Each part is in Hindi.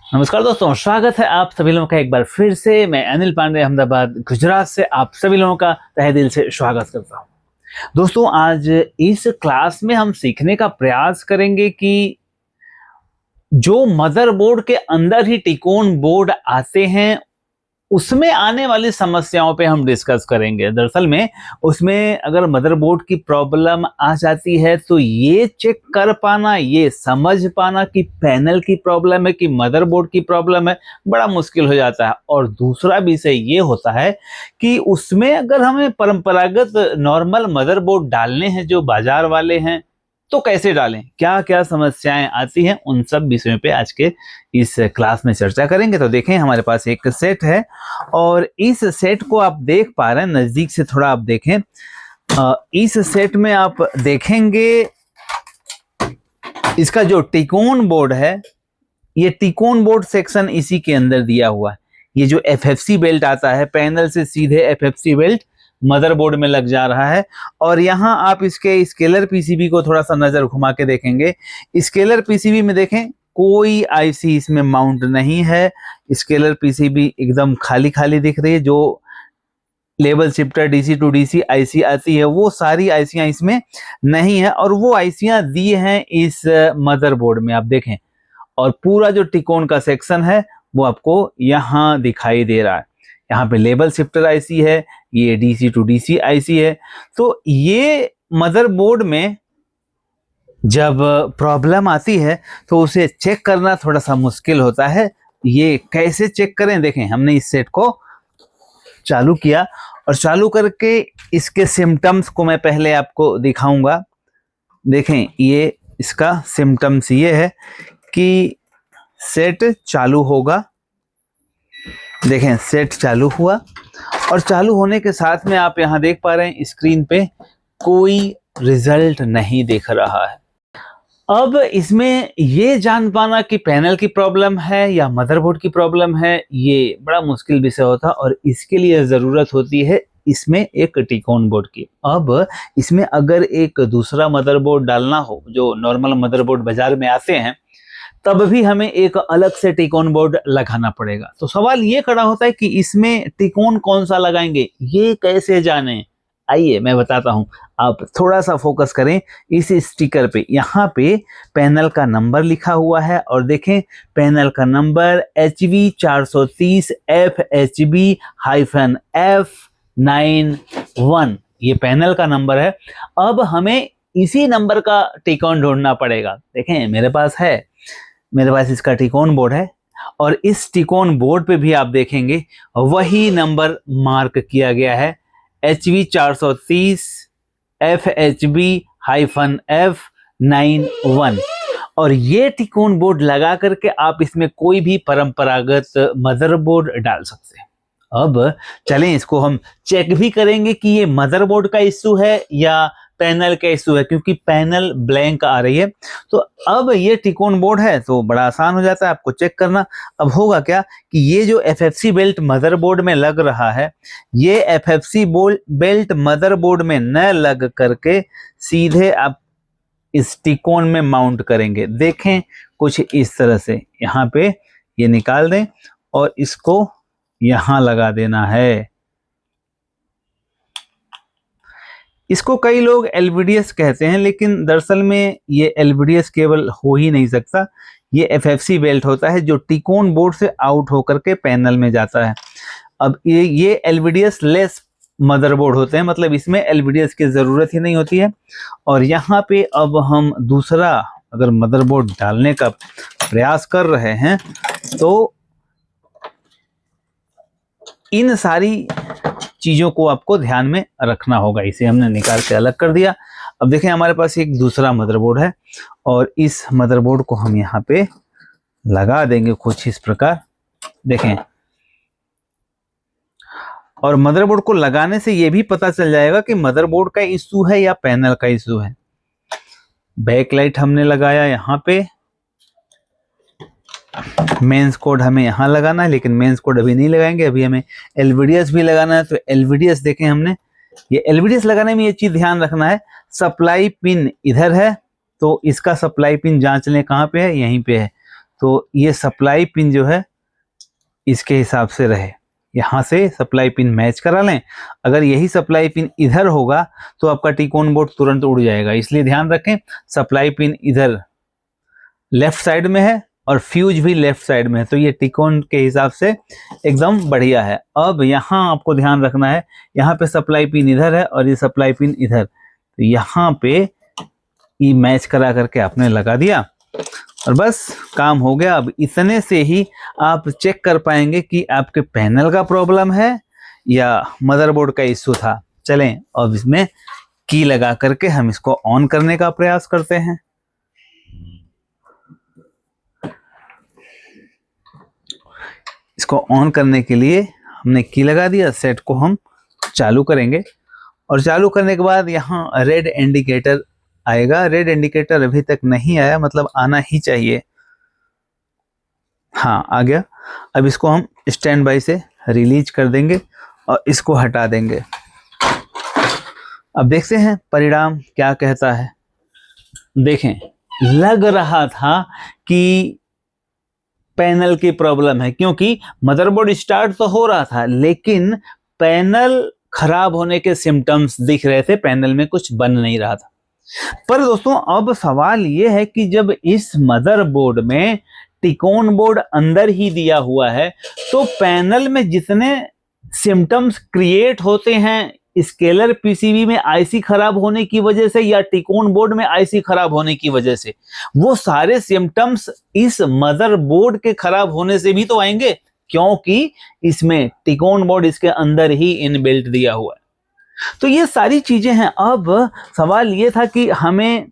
नमस्कार दोस्तों, स्वागत है आप सभी लोगों का एक बार फिर से। मैं अनिल पांडे अहमदाबाद गुजरात से आप सभी लोगों का तहे दिल से स्वागत करता हूं। दोस्तों, आज इस क्लास में हम सीखने का प्रयास करेंगे कि जो मदरबोर्ड के अंदर ही टिकोन बोर्ड आते हैं उसमें आने वाली समस्याओं पे हम डिस्कस करेंगे। दरअसल में उसमें अगर मदरबोर्ड की प्रॉब्लम आ जाती है तो ये चेक कर पाना, ये समझ पाना कि पैनल की प्रॉब्लम है कि मदरबोर्ड की प्रॉब्लम है, बड़ा मुश्किल हो जाता है। और दूसरा विषय ये होता है कि उसमें अगर हमें परंपरागत नॉर्मल मदरबोर्ड डालने हैं जो बाजार वाले हैं तो कैसे डालें, क्या क्या समस्याएं आती हैं, उन सब विषयों पे आज के इस क्लास में चर्चा करेंगे। तो देखें, हमारे पास एक सेट है और इस सेट को आप देख पा रहे हैं, नजदीक से थोड़ा आप देखें। इस सेट में आप देखेंगे इसका जो टिकोन बोर्ड है, ये टिकोन बोर्ड सेक्शन इसी के अंदर दिया हुआ है। ये जो एफएफसी बेल्ट आता है, पैनल से सीधे एफएफसी बेल्ट मदरबोर्ड में लग जा रहा है। और यहाँ आप इसके स्केलर पीसीबी को थोड़ा सा नजर घुमा के देखेंगे। स्केलर पीसीबी में देखें, कोई आईसी इसमें माउंट नहीं है। स्केलर पीसीबी एकदम खाली खाली दिख रही है। जो level shifter DC to DC IC आती है वो सारी आईसियां इसमें नहीं है, और वो आईसियां दी हैं इस मदरबोर्ड में, आप देखें। और पूरा जो टिकोन का सेक्शन है वो आपको यहाँ दिखाई दे रहा है। यहाँ पे लेवल शिफ्टर आईसी है, ये डीसी टू डीसी आईसी है। तो ये मदरबोर्ड में जब प्रॉब्लम आती है तो उसे चेक करना थोड़ा सा मुश्किल होता है। ये कैसे चेक करें, देखें, हमने इस सेट को चालू किया और चालू करके इसके सिम्टम्स को मैं पहले आपको दिखाऊंगा। देखें, ये इसका सिम्टम्स ये है कि सेट चालू होगा। देखें, सेट चालू हुआ और चालू होने के साथ में आप यहां देख पा रहे हैं स्क्रीन पे कोई रिजल्ट नहीं दिख रहा है। अब इसमें ये जान पाना कि पैनल की प्रॉब्लम है या मदरबोर्ड की प्रॉब्लम है, ये बड़ा मुश्किल विषय होता है और इसके लिए ज़रूरत होती है इसमें एक टिकोन बोर्ड की। अब इसमें अगर एक दूसरा मदरबोर्ड डालना हो, जो नॉर्मल मदरबोर्ड बाजार में आते हैं, तब भी हमें एक अलग से टिकोन बोर्ड लगाना पड़ेगा। तो सवाल ये खड़ा होता है कि इसमें टिकोन कौन सा लगाएंगे, ये कैसे जाने। आइए मैं बताता हूं, आप थोड़ा सा फोकस करें इस स्टिकर पे। यहाँ पे पैनल का नंबर लिखा हुआ है और देखें, पैनल का नंबर HV430 FHB-F91, ये पैनल का नंबर है। अब हमें इसी नंबर का टिकोन ढूंढना पड़ेगा। देखें, मेरे पास इसका टिकोन बोर्ड है और इस टिकोन बोर्ड पे भी आप देखेंगे वही नंबर मार्क किया गया है, HV430 FHB-F91। और ये टिकोन बोर्ड लगा करके आप इसमें कोई भी परंपरागत मदरबोर्ड डाल सकते हैं। अब चलें, इसको हम चेक भी करेंगे कि ये मदरबोर्ड का इश्यू है या पैनल का इश्यू है, क्योंकि पैनल ब्लैंक आ रही है। तो अब ये टिकोन बोर्ड है तो बड़ा आसान हो जाता है आपको चेक करना। अब होगा क्या कि ये जो एफएफसी बेल्ट मदरबोर्ड में लग रहा है, ये एफएफसी बेल्ट मदरबोर्ड में न लग करके सीधे आप इस टिकोन में माउंट करेंगे। देखें, कुछ इस तरह से यहाँ पे ये निकाल दें और इसको यहां लगा देना है। इसको कई लोग एलवीडीएस कहते हैं, लेकिन दरअसल में ये एलवीडीएस केवल हो ही नहीं सकता। ये एफएफसी बेल्ट होता है जो टिकोन बोर्ड से आउट होकर के पैनल में जाता है। अब ये एलवीडीएस लेस मदरबोर्ड होते हैं, मतलब इसमें एलवीडीएस की जरूरत ही नहीं होती है। और यहाँ पे अब हम दूसरा अगर मदरबोर्ड डालने का प्रयास कर रहे हैं तो इन सारी चीजों को आपको ध्यान में रखना होगा। इसे हमने निकाल के अलग कर दिया। अब देखें, हमारे पास एक दूसरा मदरबोर्ड है और इस मदरबोर्ड को हम यहाँ पे लगा देंगे कुछ इस प्रकार। देखें, और मदरबोर्ड को लगाने से ये भी पता चल जाएगा कि मदरबोर्ड का इश्यू है या पैनल का इश्यू है। बैकलाइट हमने लगाया यहाँ पे, मेंस कोड हमें यहाँ लगाना है, लेकिन मेंस कोड अभी नहीं लगाएंगे, अभी हमें एलवीडीएस भी लगाना है। तो एलवीडीएस देखें, हमने ये एलवीडीएस लगाने में ये चीज ध्यान रखना है, सप्लाई पिन इधर है तो इसका सप्लाई पिन जांच लें कहाँ पे है, यहीं पे है। तो ये सप्लाई पिन जो है इसके हिसाब से रहे, यहाँ से सप्लाई पिन मैच करा लें। अगर यही सप्लाई पिन इधर होगा तो आपका टिकोन बोर्ड तुरंत उड़ जाएगा, इसलिए ध्यान रखें सप्लाई पिन इधर लेफ्ट साइड में है और फ्यूज भी लेफ्ट साइड में है, तो ये टिकोन के हिसाब से एकदम बढ़िया है। अब यहाँ आपको ध्यान रखना है, यहाँ पे सप्लाई पिन इधर है और ये सप्लाई पिन इधर, तो यहाँ पे ये मैच करा करके आपने लगा दिया और बस काम हो गया। अब इतने से ही आप चेक कर पाएंगे कि आपके पैनल का प्रॉब्लम है या मदरबोर्ड का इश्यू था। चलें अब इसमें की लगा करके हम इसको ऑन करने का प्रयास करते हैं। इसको ऑन करने के लिए हमने की लगा दिया, सेट को हम चालू करेंगे और चालू करने के बाद यहाँ रेड इंडिकेटर आएगा। रेड इंडिकेटर अभी तक नहीं आया, मतलब आना ही चाहिए। हाँ आ गया। अब इसको हम स्टैंड बाय से रिलीज कर देंगे और इसको हटा देंगे। अब देखते हैं परिणाम क्या कहता है। देखें, लग रहा था कि पैनल की प्रॉब्लम है, क्योंकि मदरबोर्ड स्टार्ट तो हो रहा था लेकिन पैनल खराब होने के सिम्टम्स दिख रहे थे, पैनल में कुछ बन नहीं रहा था। पर दोस्तों अब सवाल यह है कि जब इस मदरबोर्ड में टिकोन बोर्ड अंदर ही दिया हुआ है तो पैनल में जितने सिम्टम्स क्रिएट होते हैं स्केलर पीसीबी में आईसी खराब होने की वजह से या टिकोन बोर्ड में आईसी खराब होने की वजह से, वो सारे सिम्टम्स इस मदरबोर्ड के खराब होने से भी तो आएंगे, क्योंकि इसमें टिकोन बोर्ड इसके अंदर ही इनबिल्ट दिया हुआ है। तो ये सारी चीजें हैं। अब सवाल ये था कि हमें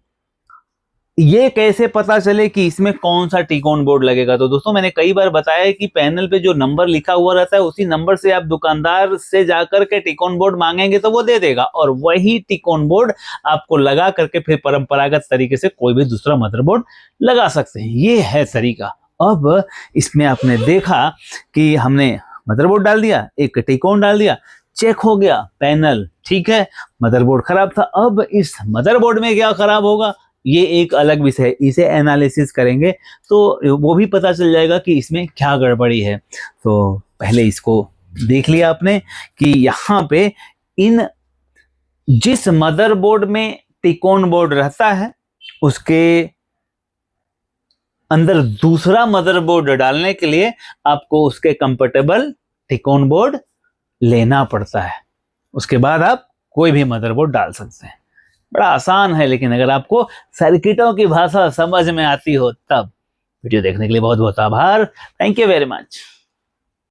ये कैसे पता चले कि इसमें कौन सा टिकोन बोर्ड लगेगा। तो दोस्तों मैंने कई बार बताया कि पैनल पे जो नंबर लिखा हुआ रहता है उसी नंबर से आप दुकानदार से जाकर के टिकोन बोर्ड मांगेंगे तो वो दे देगा और वही टिकोन बोर्ड आपको लगा करके फिर परंपरागत तरीके से कोई भी दूसरा मदरबोर्ड लगा सकते हैं। ये है तरीका। अब इसमें आपने देखा कि हमने मदरबोर्ड डाल दिया, एक टिकोन डाल दिया, चेक हो गया पैनल ठीक है, मदरबोर्ड खराब था। अब इस मदरबोर्ड में क्या खराब होगा ये एक अलग विषय है, इसे एनालिसिस करेंगे तो वो भी पता चल जाएगा कि इसमें क्या गड़बड़ी है। तो पहले इसको देख लिया आपने कि यहाँ पे इन जिस मदरबोर्ड में टिकोन बोर्ड रहता है उसके अंदर दूसरा मदरबोर्ड डालने के लिए आपको उसके कंपैटिबल टिकोन बोर्ड लेना पड़ता है, उसके बाद आप कोई भी मदरबोर्ड डाल सकते हैं। बड़ा आसान है, लेकिन अगर आपको सर्किटों की भाषा समझ में आती हो तब। वीडियो देखने के लिए बहुत बहुत आभार। Thank you very much.